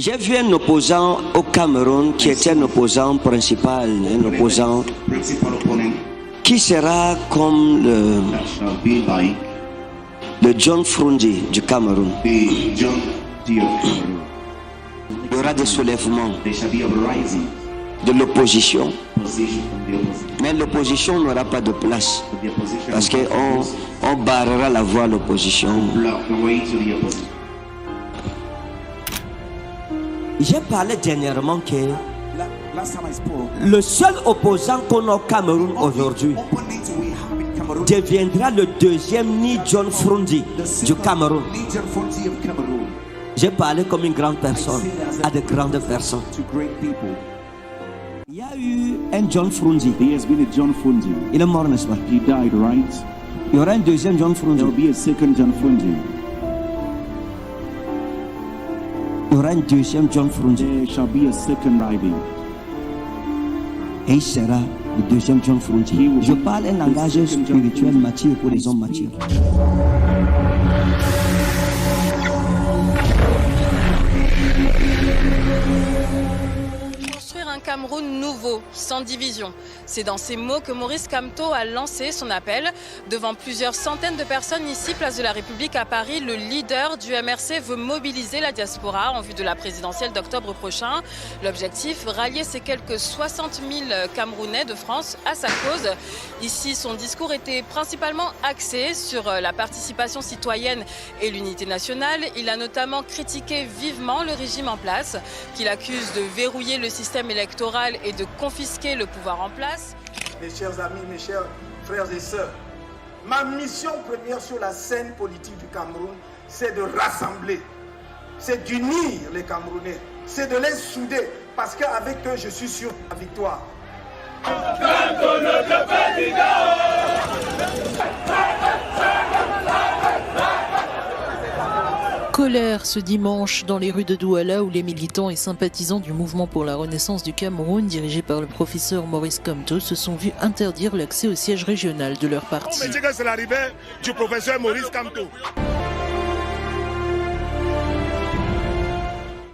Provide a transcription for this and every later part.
J'ai vu un opposant au Cameroun qui était un opposant principal, un opposant qui sera comme le John Frundi du Cameroun. Il y aura des soulèvements de l'opposition, mais l'opposition n'aura pas de place parce qu'on barrera la voie à l'opposition. J'ai parlé dernièrement que le seul opposant qu'on a au Cameroun aujourd'hui deviendra le deuxième ni John Frundi du Cameroun. J'ai parlé comme une grande personne à de grandes personnes. Il y a eu un John Frundi. Il est mort, n'est-ce pas? He died, right? Il y aura un deuxième John Frundi. There will be a second John Frundi. Il y aura un deuxième John Frundi. There shall be a second Ivy. Et il sera le deuxième John Frundi. Je parle un langage spirituel mature pour les hommes matures. Un Cameroun nouveau, sans division. C'est dans ces mots que Maurice Kamto a lancé son appel. Devant plusieurs centaines de personnes ici, place de la République à Paris, le leader du MRC veut mobiliser la diaspora en vue de la présidentielle d'octobre prochain. L'objectif, rallier ces quelques 60 000 Camerounais de France à sa cause. Ici, son discours était principalement axé sur la participation citoyenne et l'unité nationale. Il a notamment critiqué vivement le régime en place, qu'il accuse de verrouiller le système électoral et de confisquer le pouvoir en place. Mes chers amis, mes chers frères et sœurs, ma mission première sur la scène politique du Cameroun, c'est de rassembler, c'est d'unir les Camerounais, c'est de les souder, parce qu'avec eux, je suis sûr de la victoire. Colère ce dimanche dans les rues de Douala où les militants et sympathisants du mouvement pour la renaissance du Cameroun, dirigé par le professeur Maurice Kamto, se sont vus interdire l'accès au siège régional de leur parti. On me dit que c'est l'arrivée du professeur Maurice Kamto.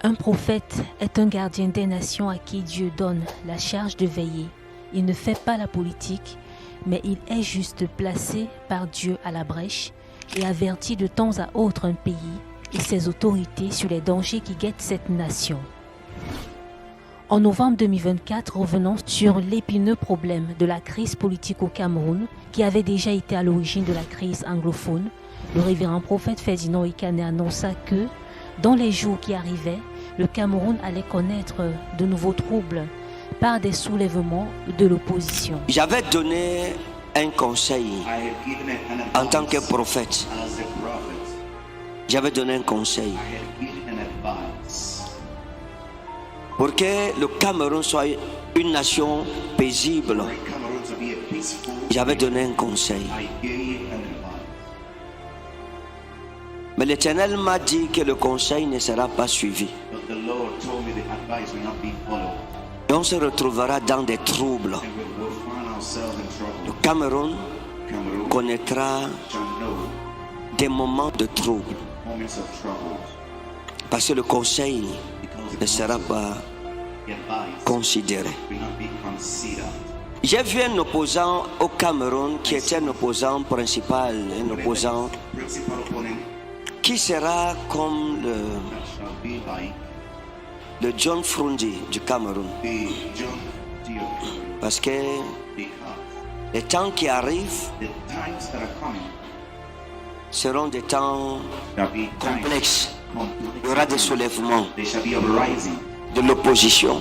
Un prophète est un gardien des nations à qui Dieu donne la charge de veiller. Il ne fait pas la politique, mais il est juste placé par Dieu à la brèche et avertit de temps à autre un pays et ses autorités sur les dangers qui guettent cette nation. En novembre 2024, revenons sur l'épineux problème de la crise politique au Cameroun, qui avait déjà été à l'origine de la crise anglophone. Le révérend prophète Ferdinand Ekane annonça que, dans les jours qui arrivaient, le Cameroun allait connaître de nouveaux troubles par des soulèvements de l'opposition. J'avais donné un conseil en tant que prophète. J'avais donné un conseil pour que le Cameroun soit une nation paisible. J'avais donné un conseil. Mais l'Éternel m'a dit que le conseil ne sera pas suivi. Et on se retrouvera dans des troubles. Le Cameroun connaîtra des moments de trouble. Parce que le conseil ne sera pas considéré. J'ai vu un opposant au Cameroun qui était un opposant principal, un opposant qui sera comme le John Frundi du Cameroun. Parce que les temps qui arrivent seront des temps complexes. Il y aura des soulèvements de l'opposition.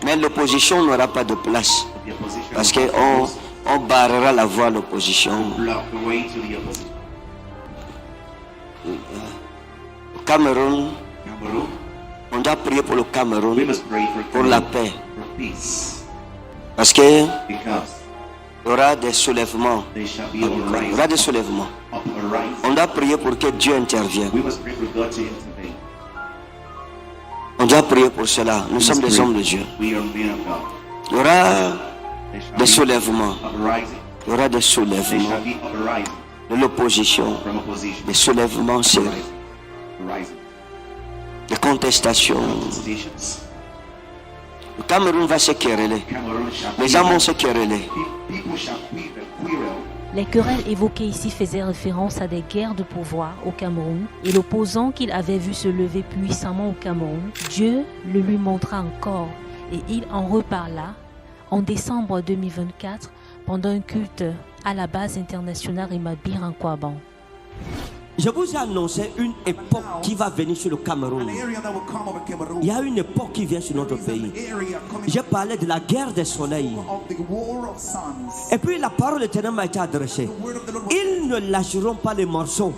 Mais l'opposition n'aura pas de place. Parce qu'on barrera la voie à l'opposition. Au Cameroun, on doit prier pour le Cameroun, pour la paix. Parce que il y aura des soulèvements. Il y aura des soulèvements. On doit prier pour que Dieu intervienne. On doit prier pour cela. Nous sommes des hommes de Dieu. Il y aura des soulèvements. Il y aura des soulèvements de l'opposition. Des soulèvements sérieux. de contestation. Le Cameroun va se quereller. Les gens vont se quereller. Les querelles évoquées ici faisaient référence à des guerres de pouvoir au Cameroun et l'opposant qu'il avait vu se lever puissamment au Cameroun, Dieu le lui montra encore et il en reparla en décembre 2024 pendant un culte à la base internationale Rimabir en Kouaban. Je vous ai annoncé une époque qui va venir sur le Cameroun. Il y a une époque qui vient sur notre pays. J'ai parlé de la guerre des soleils. Et puis la parole de l'Éternel m'a été adressée. Ils ne lâcheront pas les morceaux.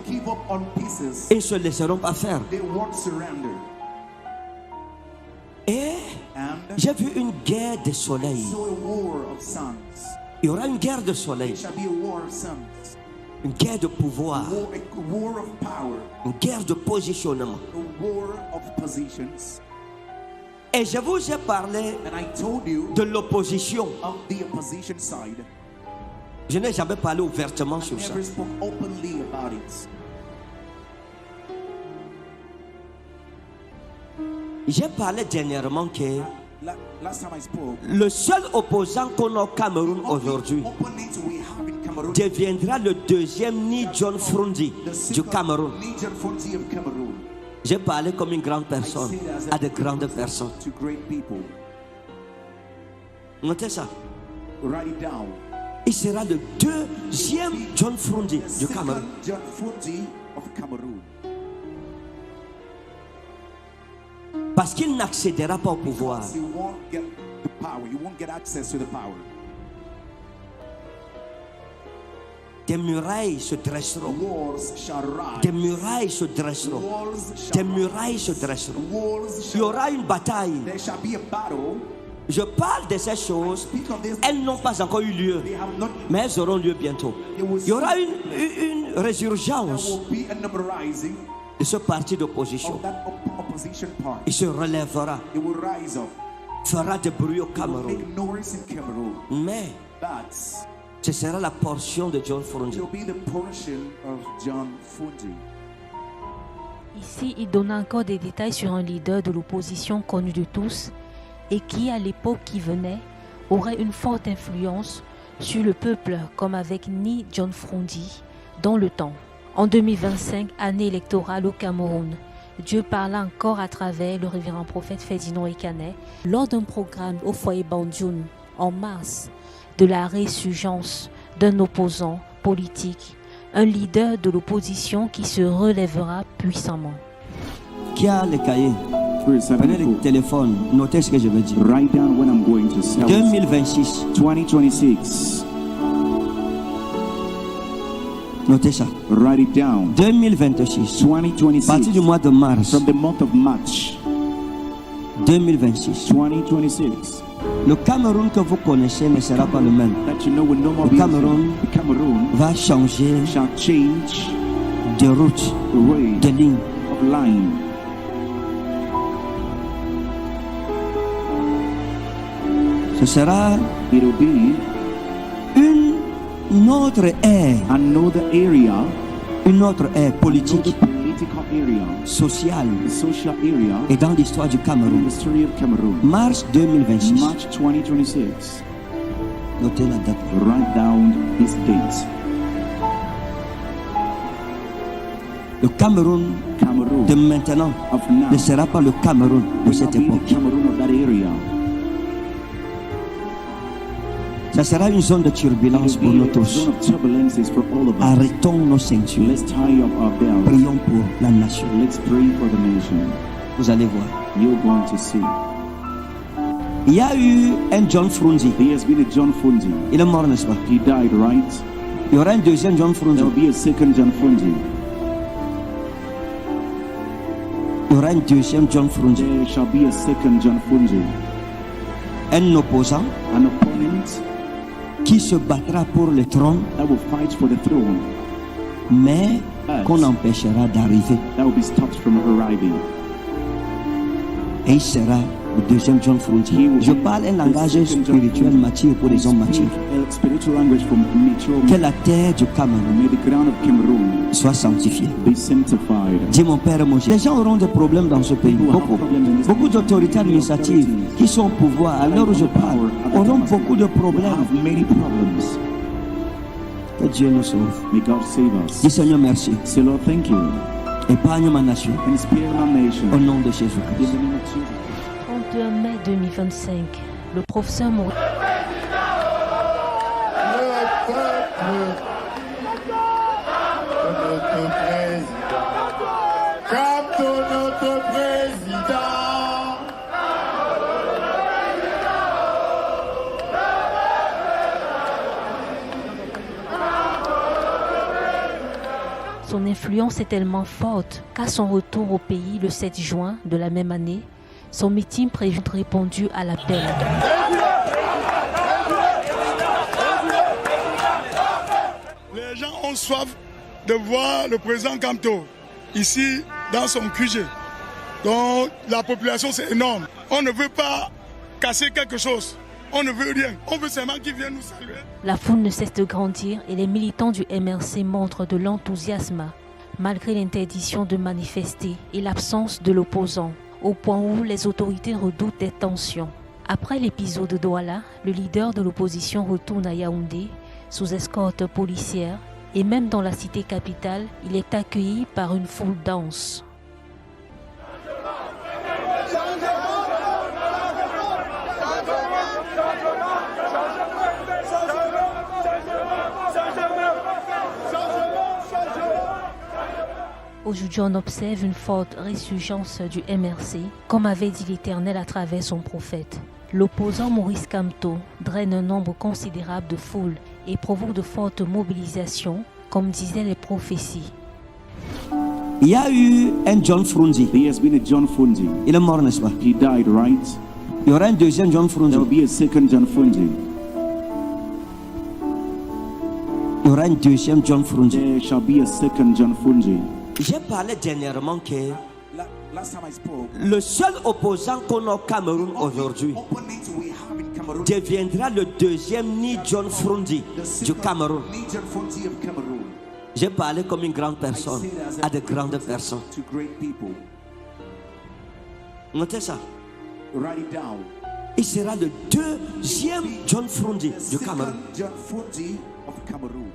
Ils ne se laisseront pas faire. Et j'ai vu une guerre des soleils. Il y aura une guerre de soleil. Une guerre de pouvoir, une guerre de positionnement. Et je vous ai parlé de l'opposition. Je n'ai jamais parlé ouvertement sur ça. J'ai parlé dernièrement que le seul opposant qu'on a au Cameroun aujourd'hui deviendra le deuxième Ni John Frondi du Cameroun. J'ai parlé comme une grande personne à de grandes personnes. Notez ça. Il sera le deuxième John Frondi du Cameroun. Parce qu'il n'accédera pas au pouvoir. Des murailles se dresseront. Des murailles se dresseront. Des murailles se dresseront. Il y aura une bataille. Je parle de ces choses. Elles n'ont pas encore eu lieu. Mais elles auront lieu bientôt. Il y aura une résurgence de ce parti d'opposition. Il se relèvera. Fera des bruits au Cameroun. Mais ce sera la portion de John Frondi. Ici, il donne encore des détails sur un leader de l'opposition connu de tous et qui, à l'époque qui venait, aurait une forte influence sur le peuple, comme avec Ni John Frondi dans le temps. En 2025, année électorale au Cameroun, Dieu parla encore à travers le révérend prophète Ferdinand Ekanet lors d'un programme au foyer Bandioun en mars de la résurgence d'un opposant politique, un leader de l'opposition qui se relèvera puissamment. Qui a les cahiers? Prenez le téléphone, notez ce que je veux dire. Write down when I'm going to say. 2026. 2026. Notez ça. Write it down. 2026. 2026. À partir du mois de mars. From the month of March. 2026. 2026. Le Cameroun que vous connaissez ne sera pas le même. That you know will no more Le be Cameroun the Cameroun va changer shall change de route, the way de ligne. of line. Ce sera It will be une autre ère, another area, une autre ère another politique, political area, sociale the social area et dans l'histoire du in Cameroun. the story of Cameroon. Mars 2026. March 2026. Notez la date. Write down this date. Le Cameroun Cameroon de maintenant of now ne sera pas le Cameroun de will cette not be époque. the Cameroon of that area. Ça sera une zone de It turbulence will pour be nous a tous. zone of turbulences for all of us. Arrêtons nos ceintures. Let's tie up our belts. Prions pour la nation. Let's pray for the nation. Vous allez voir. You're going to see. Il y a eu un John Frondi. There has been a John Fundi. Il est mort, n'est-ce pas? He died, right? Il y aura un deuxième John Frondi. There will be a second John Fundi. Il y aura un deuxième John Frondi. There shall be a second John Fundi. Un opposant An opponent qui se battra pour le trône, that will fight for the throne, mais qu'on empêchera d'arriver. that will be stopped from arriving. Et il sera Le deuxième John Frontier. Je parle un langage spirituel mature pour les hommes matures. A spiritual language from mature Que la terre du Cameroun May the ground of Cameroon soit sanctifiée. be sanctified. Dis mon père, mon Dieu. Les gens auront des problèmes dans ce pays. Beaucoup d'autorités administratives qui sont au pouvoir, à l'heure où je parle, auront beaucoup de problèmes. Have many problems. Que Dieu nous sauve. May God save us. Dis Seigneur merci. Say, Lord, thank you. Épargne ma nation. And spare our nation. Au nom de In Jésus-Christ. the name of Jesus. 31 mai 2025, le professeur Maurice Son influence est tellement forte qu'à son retour au pays le 7 juin de la même année, son meeting prévu a répondu à l'appel. Les gens ont soif de voir le président Kamto ici dans son QG. Donc la population c'est énorme. On ne veut pas casser quelque chose. On ne veut rien. On veut seulement qu'ils viennent nous saluer. La foule ne cesse de grandir et les militants du MRC montrent de l'enthousiasme malgré l'interdiction de manifester et l'absence de l'opposant, au point où les autorités redoutent des tensions. Après l'épisode de Douala, le leader de l'opposition retourne à Yaoundé sous escorte policière et même dans la cité capitale, il est accueilli par une foule dense. Aujourd'hui, on observe une forte résurgence du MRC, comme avait dit l'Éternel à travers son prophète. L'opposant Maurice Kamto draine un nombre considérable de foules et provoque de fortes mobilisations, comme disaient les prophéties. Il y a eu un John Fronzi. There has been a John Fundi. Il est mort, n'est-ce pas? He died, right? Il y aura un deuxième John There will Fronzi. be a second John Fundi. Il y aura un deuxième John Fronzi. There shall be a second John Fundi. J'ai parlé dernièrement que Last time I spoke, le seul opposant qu'on a au Cameroun aujourd'hui opponents we have in Cameroon, deviendra le deuxième ni John Fronzi du Cameroun. Niger Frontier of Cameroon. J'ai parlé comme une grande personne à de grandes personnes. To great people. Notez ça. Write it down. Il sera le deuxième John Fronzi The du second Cameroun. John Frontier of Cameroon.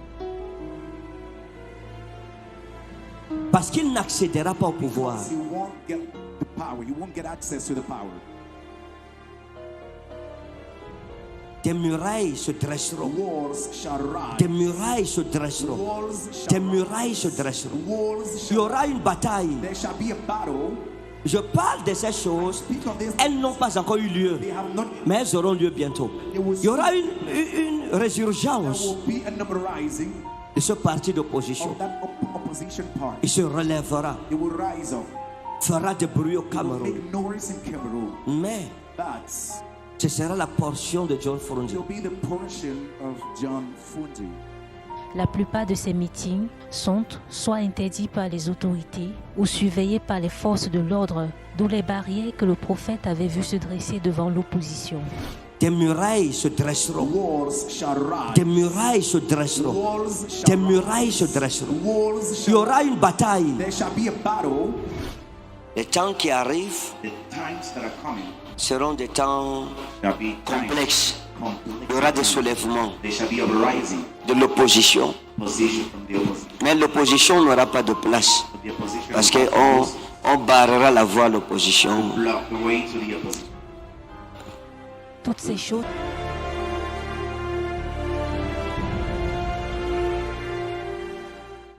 Parce qu'il n'accédera pas au pouvoir. You won't get the power. You won't get access to the power. Des murailles se dresseront. Walls shall Des rise. murailles se dresseront. Walls Des shall murailles se dresseront. Walls Il y shall. aura une bataille. There shall be a battle. Je parle de ces choses. Speak of this. Elles n'ont pas encore eu lieu, They have not. mais elles auront lieu bientôt. Il y aura une There résurgence will be an uprising de ce parti d'opposition. of that opposition party. Il se relèvera, It will rise up. fera du bruit au It will Cameroun. make noise in Cameroon. Mais But ce sera la portion de John it Fronzi. will be the portion of John Fundi. La plupart de ces meetings sont soit interdits par les autorités ou surveillés par les forces de l'ordre, d'où les barrières que le prophète avait vu se dresser devant l'opposition. Des murailles se dresseront. Walls shall rise. Des murailles se dresseront. Walls Des shall murailles se rise. dresseront. Walls Il y shall. aura une bataille. There shall be a battle. Les temps qui arrivent The times that are coming seront des temps shall be complexes. Il y aura des soulèvements There shall be a rising de l'opposition. position from the opposition. Mais l'opposition n'aura pas de place. The opposition Parce will qu'on barrera la voie à l'opposition. block the way to the opposition. Toutes ces choses